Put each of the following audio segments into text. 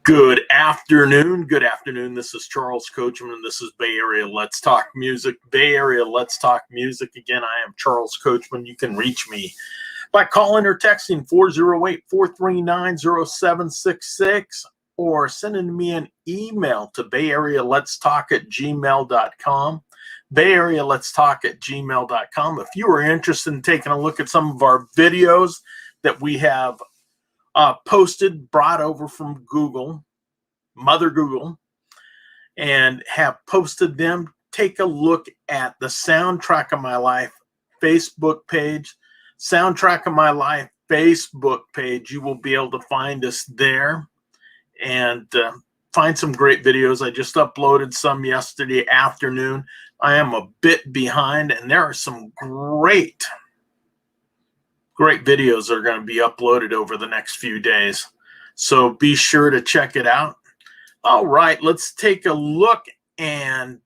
Good afternoon. Good afternoon. This is Charles Coachman, and this is Bay Area Let's Talk Music. Bay Area Let's Talk Music. Again, I am Charles Coachman. You can reach me by calling or texting 408-439-0766 or sending me an email to bayarealetstalk@gmail.com. bayarealetstalk@gmail.com. If you are interested in taking a look at some of our videos that we have posted, brought over from Google, Mother Google, and have posted them, take a look at the Soundtrack of My Life Facebook page. Soundtrack of My Life Facebook page. You will be able to find us there and find some great videos. I just uploaded some yesterday afternoon. I am a bit behind, and there are some great videos that are going to be uploaded over the next few days. So be sure to check it out. All right, let's take a look and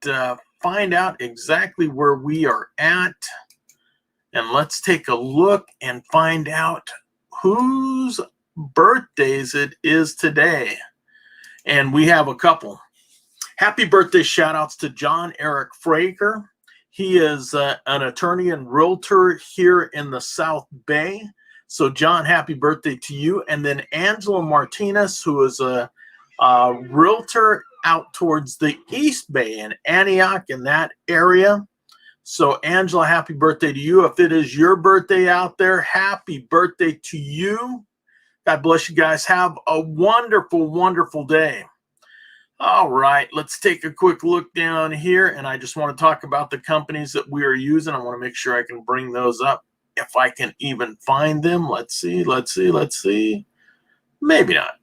find out exactly where we are at. And let's take a look and find out whose birthdays it is today. And we have a couple. Happy birthday shout outs to John Eric Fraker. He is an attorney and realtor here in the South Bay. So, John, happy birthday to you. And then Angela Martinez, who is a realtor out towards the East Bay in Antioch, in that area. So, Angela, happy birthday to you. If it is your birthday out there, happy birthday to you. God bless you guys. Have a wonderful, wonderful day. All right, let's take a quick look down here, and I just want to talk about the companies that we are using. I want to make sure I can bring those up if I can even find them. Let's see. Maybe not.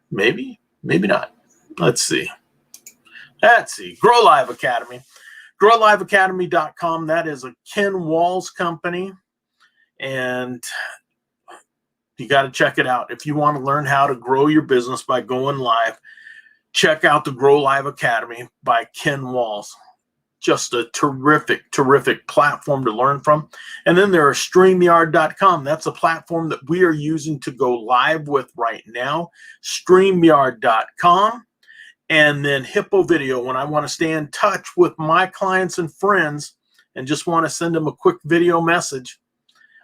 Maybe not. Let's see. Grow Live Academy. GrowLiveAcademy.com. That is a Ken Walls company, and you got to check it out. If you want to learn how to grow your business by going live, check out the Grow Live Academy by Ken Walls. Just a terrific, terrific platform to learn from. And then there are StreamYard.com. That's a platform that we are using to go live with right now. StreamYard.com. And then Hippo Video. When I want to stay in touch with my clients and friends and just want to send them a quick video message,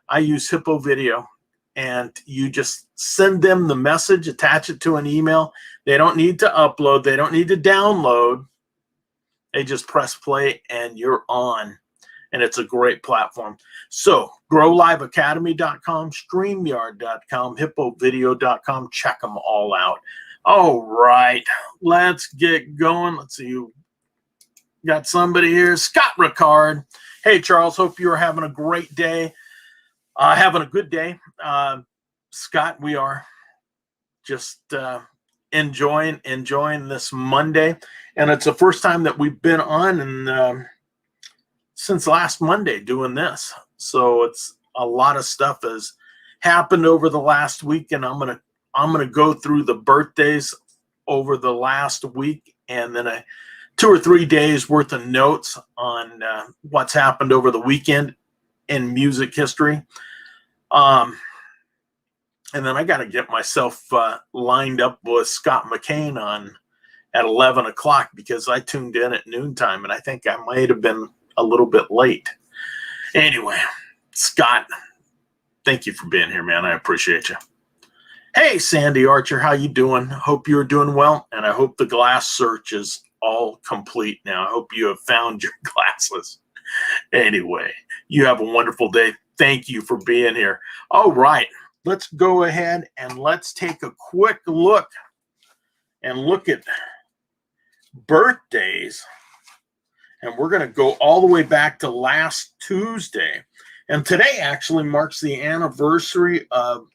I use Hippo Video. And you just send them the message, attach it to an email. They don't need to upload. They don't need to download. They just press play and you're on. And it's a great platform. So growliveacademy.com, StreamYard.com, HippoVideo.com. Check them all out. All right, let's get going. Let's see. Got somebody here. Scott Ricard. Hey, Charles, hope you're having a great day. Having a good day. Scott, we are just enjoying this Monday. And it's the first time that we've been on and since last Monday doing this. So it's a lot of stuff has happened over the last week, and I'm gonna go through the birthdays over the last week and then 2 or 3 days worth of notes on what's happened over the weekend in music history. And then I got to get myself lined up with Scott McCain on at 11 o'clock because I tuned in at noontime, and I think I might have been a little bit late. Anyway, Scott, thank you for being here, man. I appreciate you. Hey, Sandy Archer, how you doing? Hope you're doing well, and I hope the glass search is all complete now. I hope you have found your glasses. Anyway, you have a wonderful day. Thank you for being here. All right, let's go ahead and let's take a quick look and look at birthdays. And we're going to go all the way back to last Tuesday. And today actually marks the anniversary of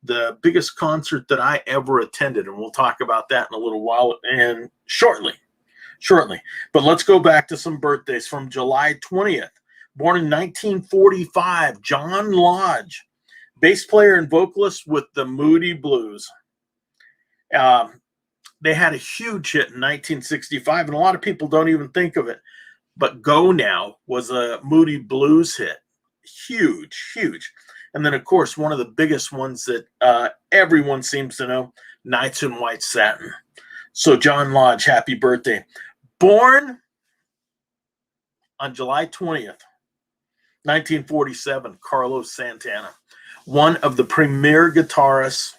the biggest concert that I ever attended. And we'll talk about that in a little while and shortly. But let's go back to some birthdays from July 20th. Born in 1945, John Lodge, bass player and vocalist with the Moody Blues. They had a huge hit in 1965, and a lot of people don't even think of it. But Go Now was a Moody Blues hit. Huge. And then, of course, one of the biggest ones that everyone seems to know, Nights in White Satin. So John Lodge, happy birthday. Born on July 20th, 1947, Carlos Santana, one of the premier guitarists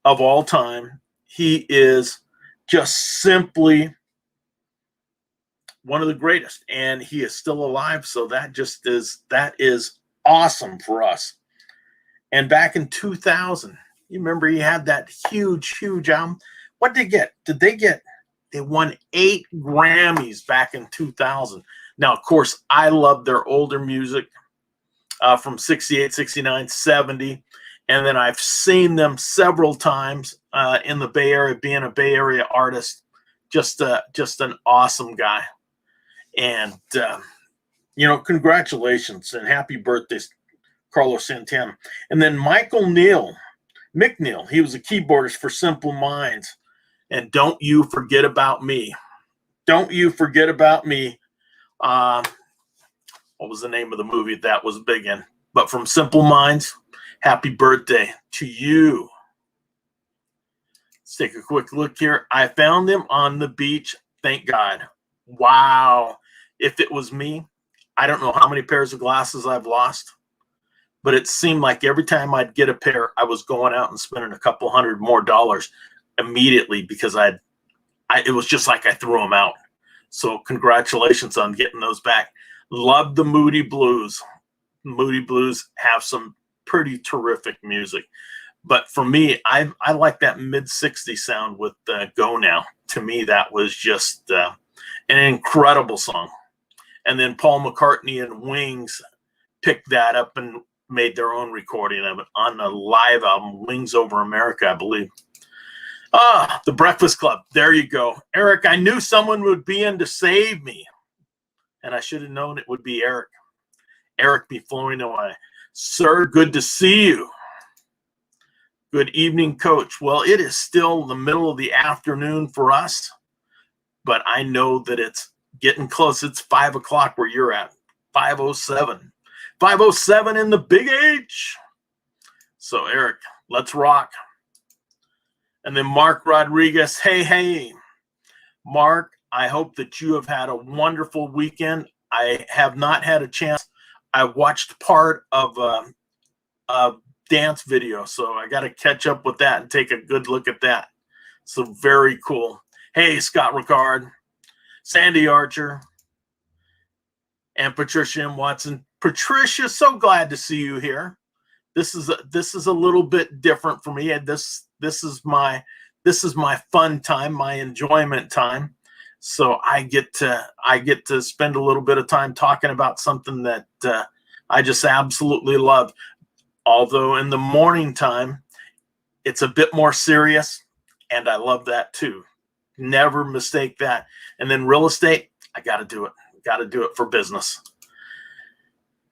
of all time. He is just simply one of the greatest, and he is still alive. So that is awesome for us. And back in 2000, you remember he had that huge album. What did they get? They won 8 Grammys back in 2000. Now, of course, I love their older music from 68, 69, 70. And then I've seen them several times in the Bay Area, being a Bay Area artist. Just an awesome guy. And, congratulations and happy birthday, Carlos Santana. And then Mick Neal, he was a keyboardist for Simple Minds. And Don't You Forget About Me. Don't You Forget About Me. What was the name of the movie that was big in? But from Simple Minds, happy birthday to you. Let's take a quick look here. I found them on the beach. Thank God. Wow. If it was me, I don't know how many pairs of glasses I've lost, but it seemed like every time I'd get a pair, I was going out and spending a couple $100 more immediately because it was just like I threw them out. So congratulations on getting those back. Love the Moody Blues. Moody Blues have some pretty terrific music. But for me, I like that mid-60s sound with Go Now. To me, that was just an incredible song. And then Paul McCartney and Wings picked that up and made their own recording of it on a live album, Wings Over America, I believe. The Breakfast Club. There you go. Eric, I knew someone would be in to save me. And I should have known it would be Eric. Eric be flowing away. Sir, good to see you. Good evening, Coach. Well, it is still the middle of the afternoon for us, but I know that it's getting close. It's 5 o'clock where you're at. 5:07. 5:07 in the Big H. So, Eric, let's rock. And then Mark Rodriguez. Hey. Mark, I hope that you have had a wonderful weekend. I have not had a chance. I watched part of a dance video, so I got to catch up with that and take a good look at that. So very cool. Hey, Scott Ricard, Sandy Archer, and Patricia M. Watson. Patricia, so glad to see you here. This is a little bit different for me. And this is my fun time, my enjoyment time. So I get to spend a little bit of time talking about something that I just absolutely love. Although in the morning time, it's a bit more serious, and I love that too. Never mistake that. And then real estate, I got to do it. Got to do it for business.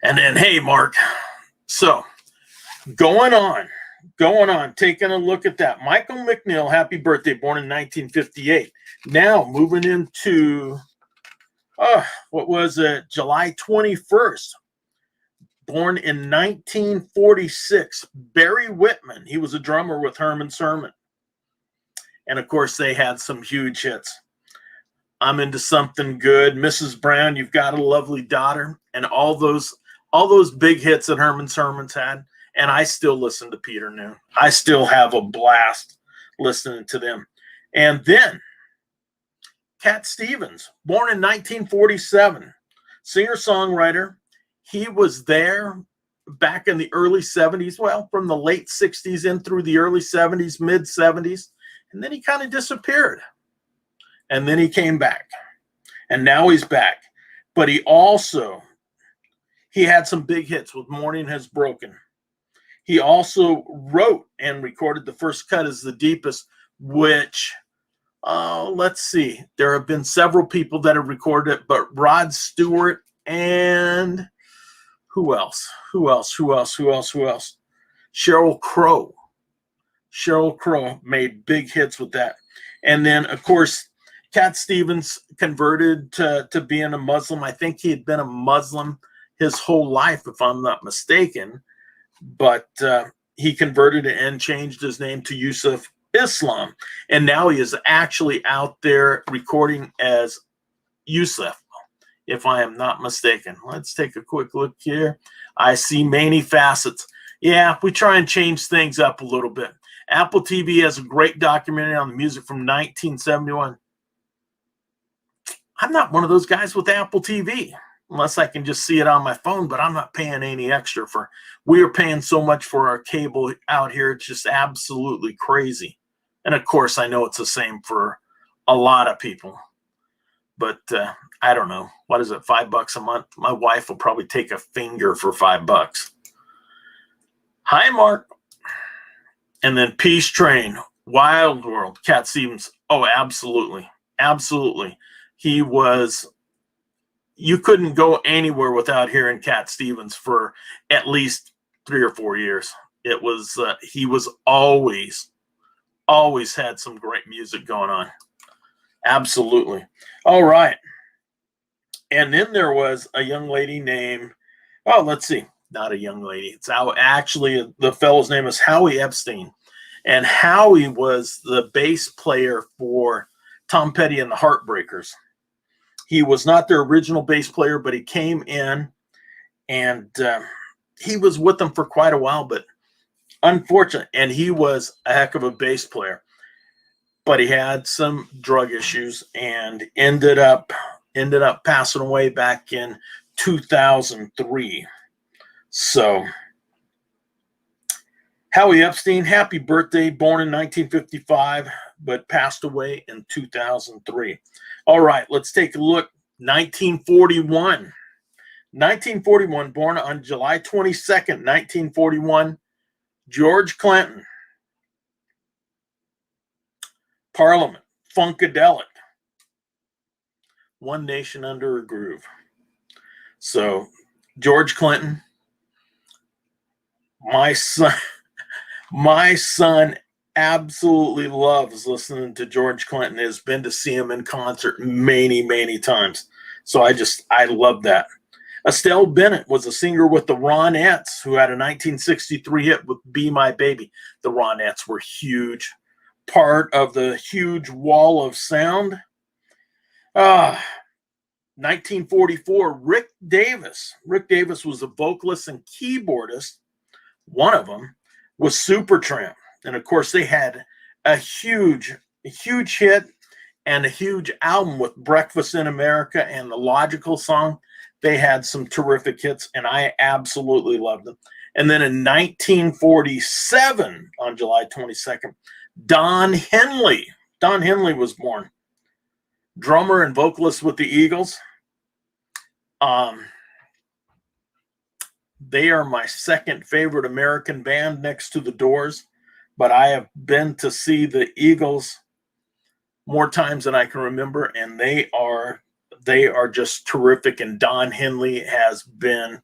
And then, hey, Mark. So going on, taking a look at that. Michael McNeil, happy birthday, born in 1958. Now moving into, what was it? July 21st. Born in 1946, Barry Whitman. He was a drummer with Herman Sermon. And of course, they had some huge hits. I'm Into Something Good, Mrs. Brown, You've Got a Lovely Daughter, and all those big hits that Herman Sermon's had. And I still listen to Peter Noon. I still have a blast listening to them. And then Cat Stevens, born in 1947, singer-songwriter. He was there back in the early 70s, well, from the late 60s in through the early 70s, mid 70s, and then he kind of disappeared. And then he came back, and now he's back. But he had some big hits with Morning Has Broken. He also wrote and recorded The First Cut Is the Deepest, which, let's see, there have been several people that have recorded it, but Rod Stewart and who else? Sheryl Crow. Sheryl Crow made big hits with that. And then, of course, Cat Stevens converted to being a Muslim. I think he had been a Muslim his whole life, if I'm not mistaken. But he converted and changed his name to Yusuf Islam. And now he is actually out there recording as Yusuf, if I am not mistaken. Let's take a quick look here. I see many facets. Yeah, we try and change things up a little bit. Apple TV has a great documentary on the music from 1971. I'm not one of those guys with Apple TV, unless I can just see it on my phone, but I'm not paying any extra for. We are paying so much for our cable out here. It's just absolutely crazy. And of course, I know it's the same for a lot of people. But I don't know. What is it, $5 a month? My wife will probably take a finger for $5. Hi, Mark. And then Peace Train, Wild World, Cat Stevens. Oh, absolutely. Absolutely. He was, you couldn't go anywhere without hearing Cat Stevens for at least 3 or 4 years. It was, he was always had some great music going on. Absolutely. All right. And then there was a young lady named, oh, let's see, not a young lady. It's actually, the fellow's name is Howie Epstein. And Howie was the bass player for Tom Petty and the Heartbreakers. He was not their original bass player, but he came in and he was with them for quite a while, but unfortunately, and he was a heck of a bass player, but he had some drug issues and ended up passing away back in 2003. So Howie Epstein, happy birthday, born in 1955, but passed away in 2003. All right, let's take a look. 1941. 1941, born on July 22nd, 1941, George Clinton. Parliament, Funkadelic. One Nation Under a Groove. So, George Clinton, my son absolutely loves listening to George Clinton, has been to see him in concert many, many times. So I love that. Estelle Bennett was a singer with the Ronettes, who had a 1963 hit with Be My Baby. The Ronettes were huge, part of the huge wall of sound. 1944, Rick Davis. Rick Davis was a vocalist and keyboardist. One of them was Supertramp. And of course, they had a huge hit and a huge album with Breakfast in America and the Logical Song. They had some terrific hits, and I absolutely loved them. And then in 1947, on July 22nd, Don Henley. Don Henley was born. Drummer and vocalist with the Eagles. They are my second favorite American band next to the Doors, but I have been to see the Eagles more times than I can remember, and they are just terrific. And Don Henley has been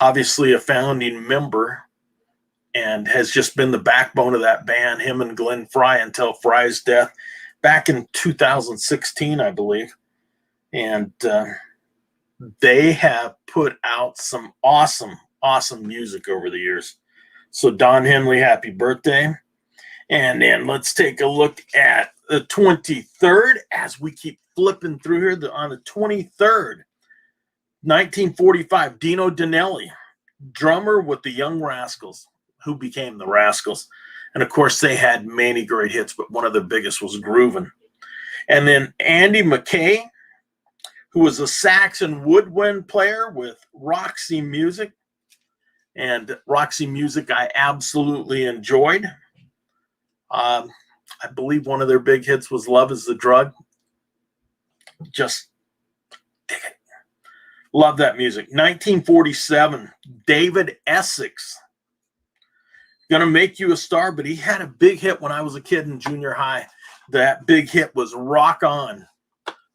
obviously a founding member and has just been the backbone of that band, him and Glenn Frey, until Frey's death back in 2016, I believe. And they have put out some awesome music over the years. So Don Henley, happy birthday. And then let's take a look at the 23rd as we keep flipping through here. On the 23rd, 1945, Dino Danelli, drummer with the Young Rascals, who became the Rascals. And of course, they had many great hits, but one of the biggest was Groovin'. And then Andy McKay, who was a sax and woodwind player with Roxy Music. And Roxy Music I absolutely enjoyed. I believe one of their big hits was Love is the Drug. Just dig it. Love that music. 1947, David Essex. Gonna Make You a Star, but he had a big hit when I was a kid in junior high. That big hit was Rock On.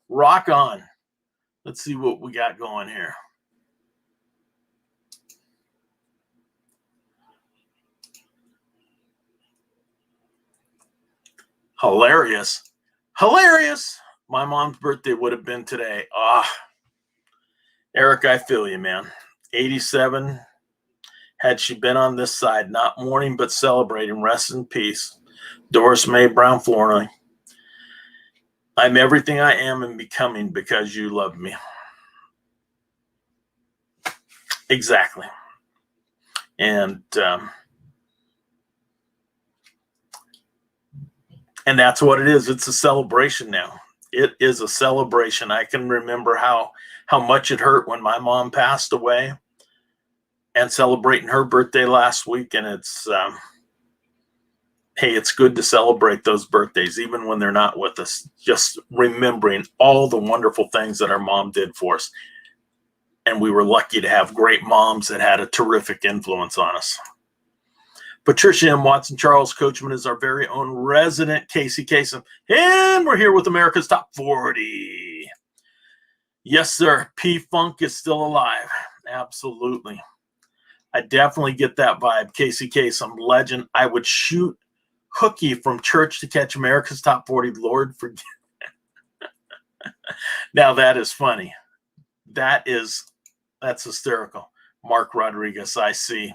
Rock On. Let's see what we got going here. Hilarious. My mom's birthday would have been today. Eric, I feel you, man. 87. had she been on this side, not mourning but celebrating. Rest in peace, Doris Mae Brown Flournoy. I'm everything I am and becoming because you love me. Exactly. And that's what it is. It's a celebration now. It is a celebration. I can remember how much it hurt when my mom passed away, and celebrating her birthday last week. And it's, hey, it's good to celebrate those birthdays, even when they're not with us, just remembering all the wonderful things that our mom did for us. And we were lucky to have great moms that had a terrific influence on us. Patricia M. Watson, Charles Coachman is our very own resident Casey Kasem. And we're here with America's Top 40. Yes, sir. P-Funk is still alive. Absolutely. I definitely get that vibe. Casey Kasem, legend. I would shoot Hooky from church to catch America's Top 40. Lord forgive. Now that is funny. That's hysterical. Mark Rodriguez, I see.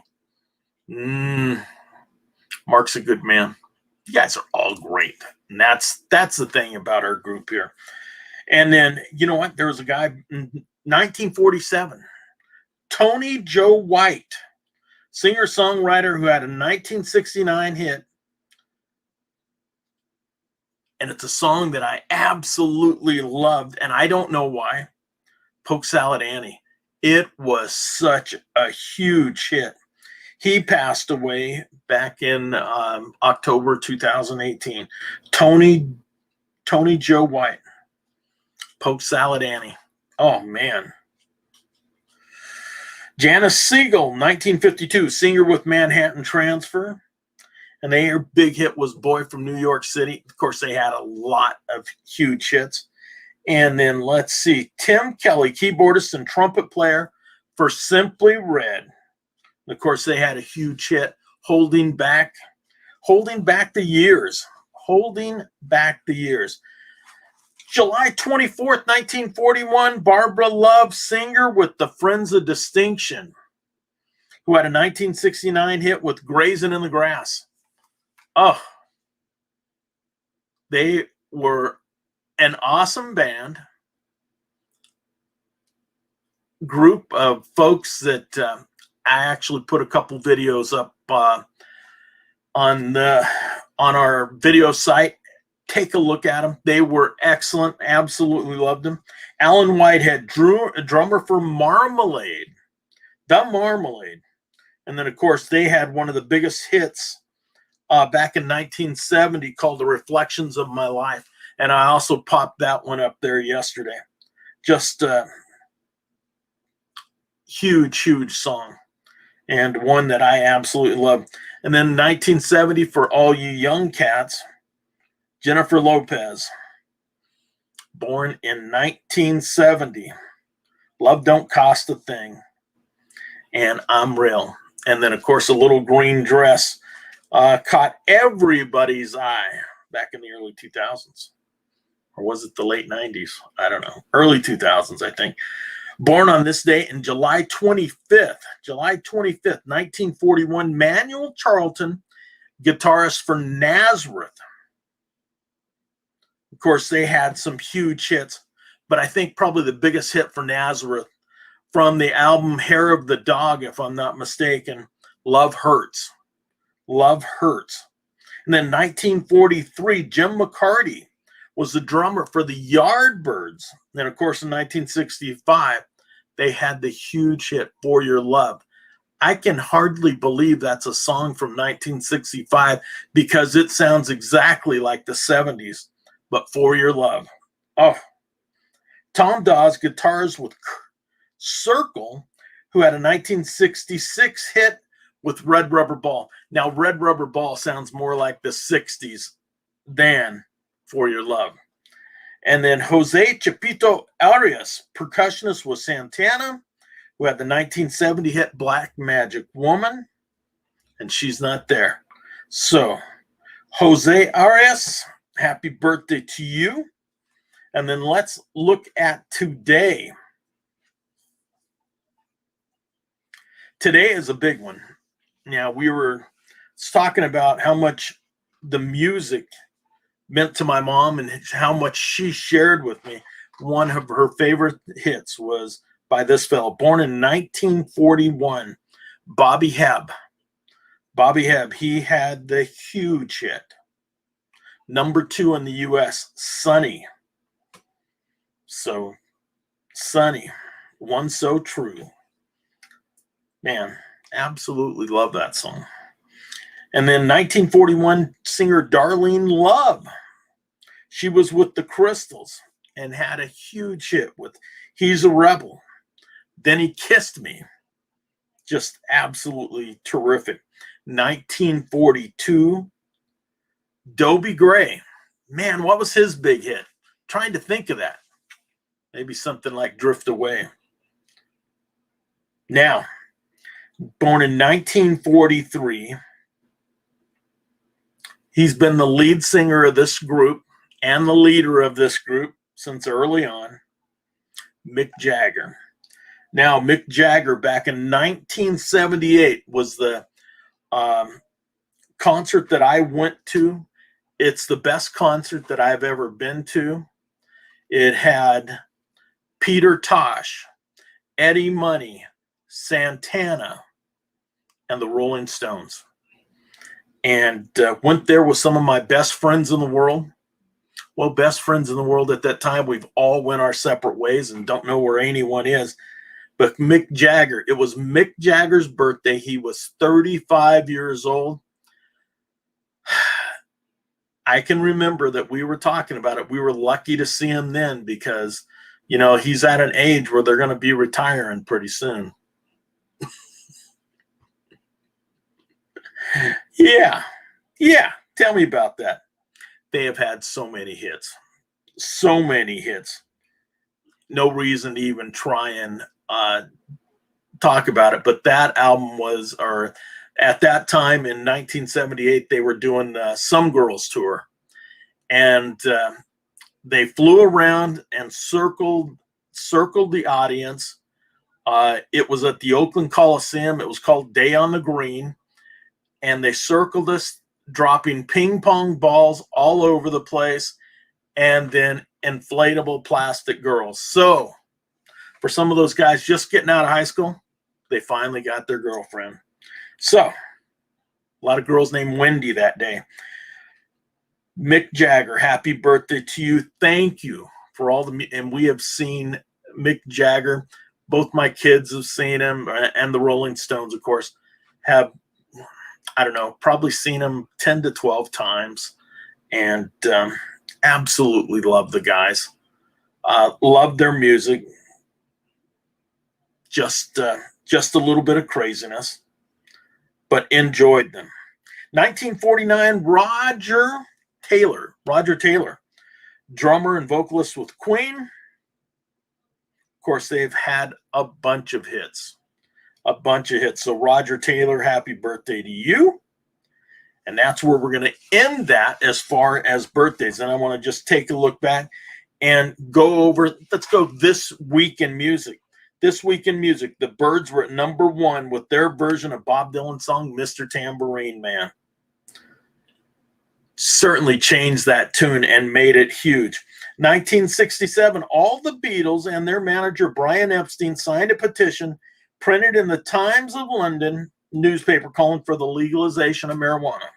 Mark's a good man. You guys are all great. And that's the thing about our group here. And then, you know what? There was a guy in 1947, Tony Joe White, singer-songwriter who had a 1969 hit. And it's a song that I absolutely loved, and I don't know why. Polk Salad Annie. It was such a huge hit. He passed away back in October 2018. Tony Joe White. Polk Salad Annie. Oh, man. Janice Siegel, 1952, singer with Manhattan Transfer. And their big hit was Boy from New York City. Of course, they had a lot of huge hits. And then let's see, Tim Kelly, keyboardist and trumpet player for Simply Red. And of course, they had a huge hit, Holding Back the Years. Holding Back the Years. July 24th, 1941, Barbara Love, singer with the Friends of Distinction, who had a 1969 hit with Grazing in the Grass. Oh, they were an awesome band, group of folks that I actually put a couple videos up on our video site. Take a look at them. They were excellent. Absolutely loved them. Alan Whitehead, drummer for Marmalade, The Marmalade. And then, of course, they had one of the biggest hits back in 1970 called The Reflections of My Life. And I also popped that one up there yesterday. Just a huge, huge song. And one that I absolutely love. And then 1970, for all you young cats, Jennifer Lopez, born in 1970. Love Don't Cost a Thing. And I'm Real. And then, of course, A Little Green Dress caught everybody's eye back in the early 2000s. Or was it the late 90s? I don't know. Early 2000s, I think. Born on this day in July 25th, 1941, Manuel Charlton, guitarist for Nazareth. Of course, they had some huge hits, but I think probably the biggest hit for Nazareth from the album Hair of the Dog, if I'm not mistaken, Love Hurts. Love Hurts. And then 1943, Jim McCarty was the drummer for the Yardbirds. And of course, in 1965, they had the huge hit For Your Love. I can hardly believe that's a song from 1965 because it sounds exactly like the 70s. But For Your Love. Oh. Tom Dawes, guitars with Circle, who had a 1966 hit with Red Rubber Ball. Now, Red Rubber Ball sounds more like the 60s than For Your Love. And then Jose Chapito Arias, percussionist with Santana, who had the 1970 hit Black Magic Woman. And she's not there. So, Jose Arias, happy birthday to you. And then let's look at today. Today is a big one. Now, we were talking about how much the music meant to my mom and how much she shared with me. One of her favorite hits was by this fellow, born in 1941, Bobby Hebb. Bobby Hebb, he had the huge hit. Number 2 in the U.S., Sunny. So, Sunny, one so true. Man, absolutely love that song. And then 1941 singer Darlene Love. She was with the Crystals and had a huge hit with He's a Rebel. Then He Kissed Me. Just absolutely terrific. 1942, Dobie Gray. Man, what was his big hit? Trying to think of that. Maybe something like Drift Away. Now, born in 1943, he's been the lead singer of this group and the leader of this group since early on, Mick Jagger. Now, Mick Jagger back in 1978 was the concert that I went to. It's the best concert that I've ever been to. It had Peter Tosh, Eddie Money, Santana, and the Rolling Stones. And went there with some of my best friends in the world. Well, best friends in the world at that time, we've all went our separate ways and don't know where anyone is. But Mick Jagger, it was Mick Jagger's birthday. He was 35 years old. I can remember that we were talking about it. We were lucky to see him then because, you know, he's at an age where they're going to be retiring pretty soon. Yeah. Tell me about that. They have had so many hits. So many hits. No reason to even try and talk about it. But that album was, or at that time in 1978, they were doing Some Girls Tour. And they flew around and circled the audience. It was at the Oakland Coliseum. It was called Day on the Green. And they circled us, dropping ping pong balls all over the place, and then inflatable plastic girls. So for some of those guys just getting out of high school, they finally got their girlfriend. So a lot of girls named Wendy that day. Mick Jagger, happy birthday to you. Thank you for all the, and we have seen Mick Jagger. Both my kids have seen him, and the Rolling Stones, of course, have, I don't know, probably seen him 10 to 12 times, and absolutely love the guys. Love their music. Just a little bit of craziness, but enjoyed them. 1949, Roger Taylor, drummer and vocalist with Queen. Of course, they've had a bunch of hits. So Roger Taylor, happy birthday to you. And that's where we're going to end that as far as birthdays. And I want to just take a look back and go over, let's go this week in music. This week in music, the Byrds were at number 1 with their version of Bob Dylan's song, Mr. Tambourine Man. Certainly changed that tune and made it huge. 1967, all the Beatles and their manager, Brian Epstein, signed a petition printed in the Times of London newspaper calling for the legalization of marijuana.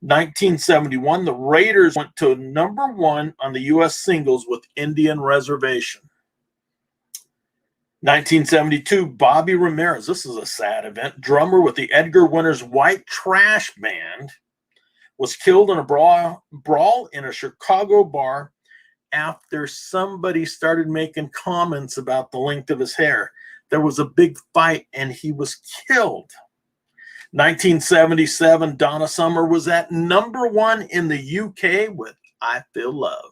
1971, the Raiders went to number 1 on the U.S. singles with Indian Reservation. 1972, Bobby Ramirez, this is a sad event, drummer with the Edgar Winters White Trash Band, was killed in a brawl in a Chicago bar after somebody started making comments about the length of his hair. There was a big fight and he was killed. 1977, Donna Summer was at number 1 in the UK with I Feel Love.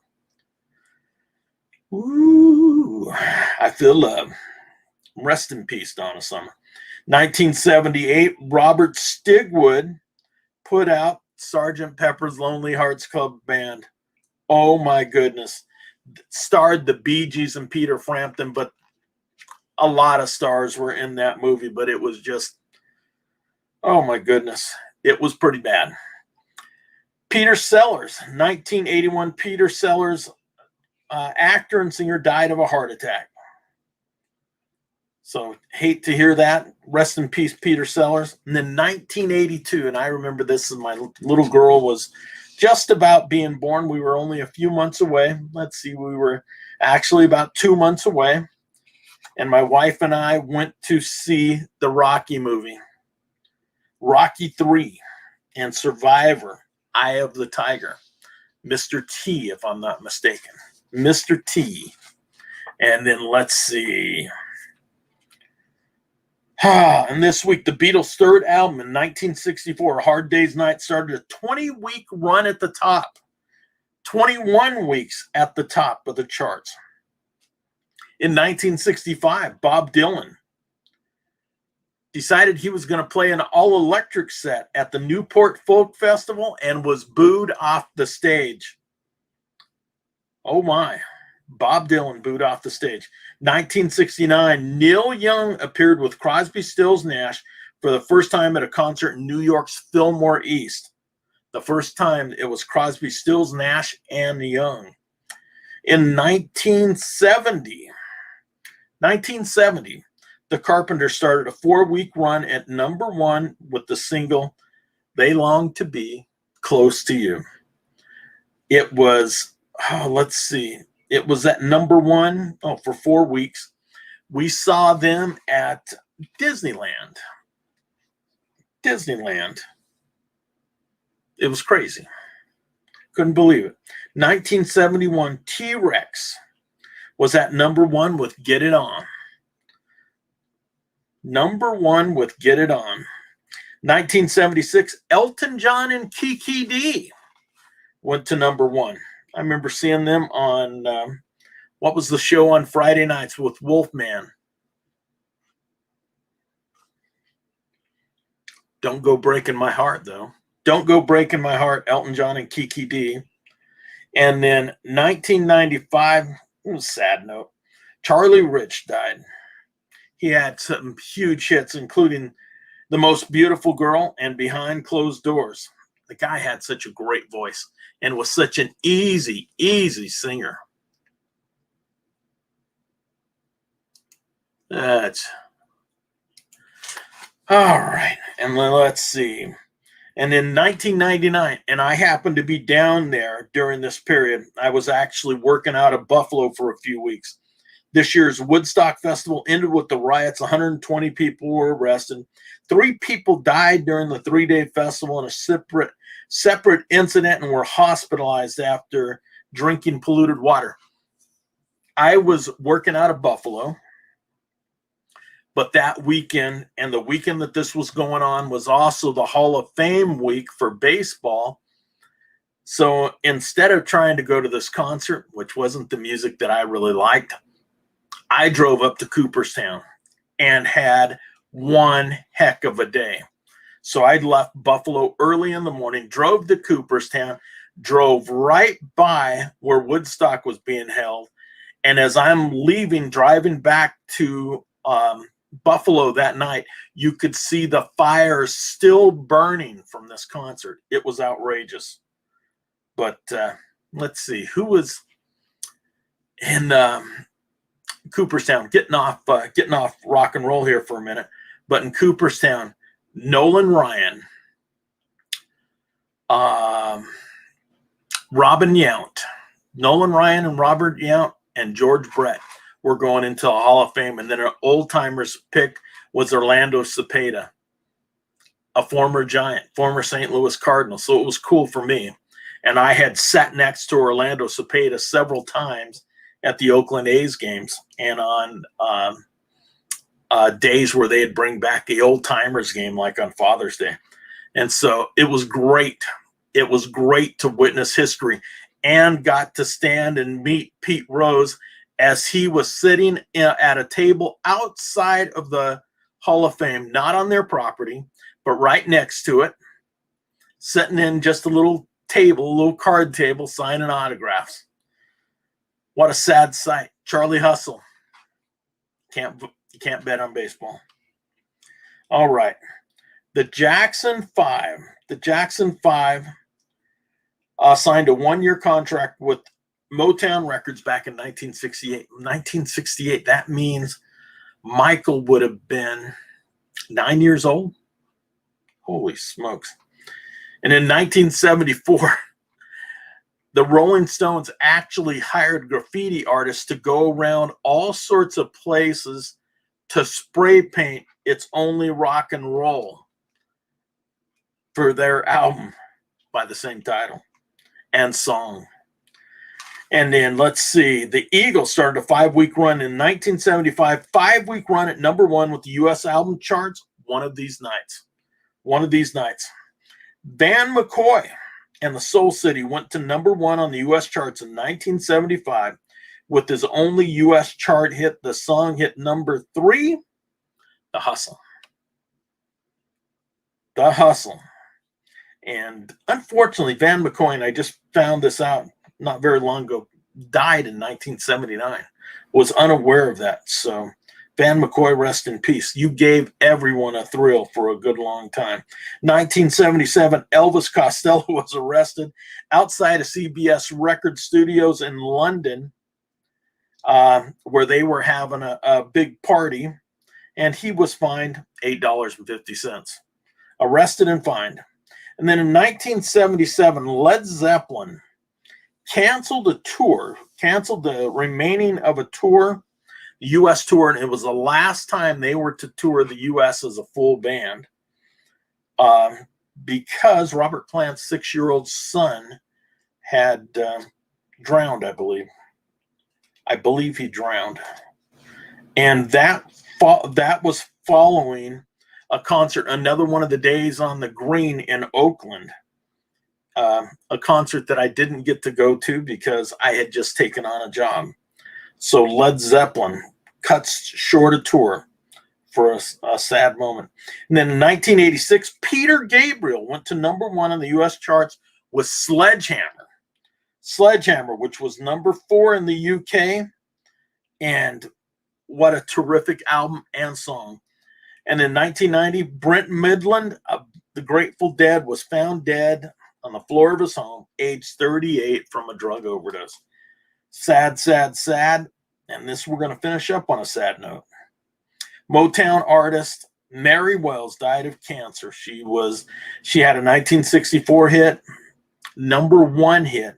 Ooh, I Feel Love. Rest in peace, Donna Summer. 1978, Robert Stigwood put out Sgt. Pepper's Lonely Hearts Club Band. Oh my goodness. Starred the Bee Gees and Peter Frampton, but a lot of stars were in that movie, but it was just, oh my goodness, it was pretty bad. Peter Sellers, 1981. Peter Sellers, actor and singer, died of a heart attack. So hate to hear that. Rest in peace, Peter Sellers. And then 1982, and I remember this, as my little girl was just about being born. We were only a few months away. Let's see, we were actually about 2 months away. And my wife and I went to see the Rocky movie, Rocky 3 and Survivor, Eye of the Tiger. Mr. T, if I'm not mistaken. Mr. T. And then let's see. And this week, the Beatles' third album in 1964, Hard Day's Night, started a 20-week run at the top. 21 weeks at the top of the charts. In 1965, Bob Dylan decided he was going to play an all-electric set at the Newport Folk Festival and was booed off the stage. Oh my. Bob Dylan booed off the stage. 1969, Neil Young appeared with Crosby, Stills, Nash for the first time at a concert in New York's Fillmore East. The first time it was Crosby, Stills, Nash, and Young. In 1970, the Carpenters started a 4-week run at #1 with the single They Long to Be Close to You. It was, let's see, it was at #1 for 4 weeks. We saw them at Disneyland. It was crazy. Couldn't believe it. 1971, T-Rex was at #1 with Get It On. #1 with Get It On. 1976, Elton John and Kiki D went to #1. I remember seeing them on, what was the show on Friday nights with Wolfman? Don't Go Breaking My Heart, though. Don't Go Breaking My Heart, Elton John and Kiki D. And then 1995, sad note, Charlie Rich died. He had some huge hits, including The Most Beautiful Girl and Behind Closed Doors. The guy had such a great voice and was such an easy singer. That's all right. And let's see. And in 1999, and I happened to be down there during this period, I was actually working out of Buffalo for a few weeks. This year's Woodstock Festival ended with the riots. 120 people were arrested. 3 people died during the 3-day festival in a separate incident and were hospitalized after drinking polluted water. I was working out of Buffalo, but that weekend and the weekend that this was going on was also the Hall of Fame week for baseball. So instead of trying to go to this concert, which wasn't the music that I really liked, I drove up to Cooperstown and had one heck of a day. So I'd left Buffalo early in the morning, drove to Cooperstown, drove right by where Woodstock was being held. And as I'm leaving, driving back to Buffalo that night, you could see the fires still burning from this concert. It was outrageous. But let's see, who was in Cooperstown? Getting off rock and roll here for a minute. But in Cooperstown, Nolan Ryan, Robin Yount, Nolan Ryan and Robert Yount and George Brett were going into the Hall of Fame. And then an old-timers pick was Orlando Cepeda, a former Giant, former St. Louis Cardinal. So it was cool for me. And I had sat next to Orlando Cepeda several times at the Oakland A's games and on days where they'd bring back the old-timers game, like on Father's Day. And so it was great. It was great to witness history and got to stand and meet Pete Rose as he was sitting at a table outside of the Hall of Fame, not on their property, but right next to it, sitting in just a little table, a little card table, signing autographs. What a sad sight. Charlie Hustle. You can't bet on baseball. All right. The Jackson 5. The Jackson 5 signed a one-year contract with Motown Records back in 1968. 1968, that means Michael would have been 9 years old. Holy smokes. And in 1974, the Rolling Stones actually hired graffiti artists to go around all sorts of places to spray paint It's Only Rock and Roll for their album by the same title and song. And then let's see, the Eagles started a 5-week run in 1975, 5-week run at #1 with the U.S. album charts. One of these nights. Van McCoy and the Soul City went to #1 on the U.S. charts in 1975 with his only U.S. chart hit. The song hit #3, The Hustle. The Hustle. And unfortunately, Van McCoy, and I just found this out not very long ago, died in 1979. Was unaware of that. So Van McCoy, rest in peace. You gave everyone a thrill for a good long time. 1977, Elvis Costello was arrested outside of CBS Record Studios in London, where they were having a big party, and he was fined $8.50. Arrested and fined. And then in 1977, Led Zeppelin canceled the remaining of a tour, the U.S. tour, and it was the last time they were to tour the U.S. as a full band, because Robert Plant's 6-year-old son had drowned, I believe. I believe he drowned. And that was following a concert, another one of the Days on the Green in Oakland, a concert that I didn't get to go to because I had just taken on a job. So Led Zeppelin cuts short a tour for a sad moment. And then in 1986, Peter Gabriel went to #1 on the U.S. charts with Sledgehammer. Sledgehammer, which was #4 in the UK. And what a terrific album and song. And in 1990, Brent Midland of the Grateful Dead was found dead on the floor of his home, age 38, from a drug overdose. Sad, sad, sad. And we're going to finish up on a sad note. Motown artist Mary Wells died of cancer. She had a 1964 hit, #1 hit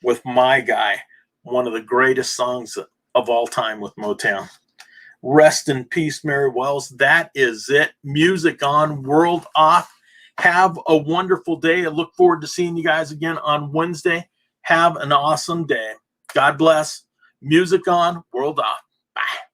with My Guy, one of the greatest songs of all time with Motown. Rest in peace, Mary Wells. That is it. Music on, world off. Have a wonderful day. I look forward to seeing you guys again on Wednesday. Have an awesome day. God bless. Music on, world off. Bye.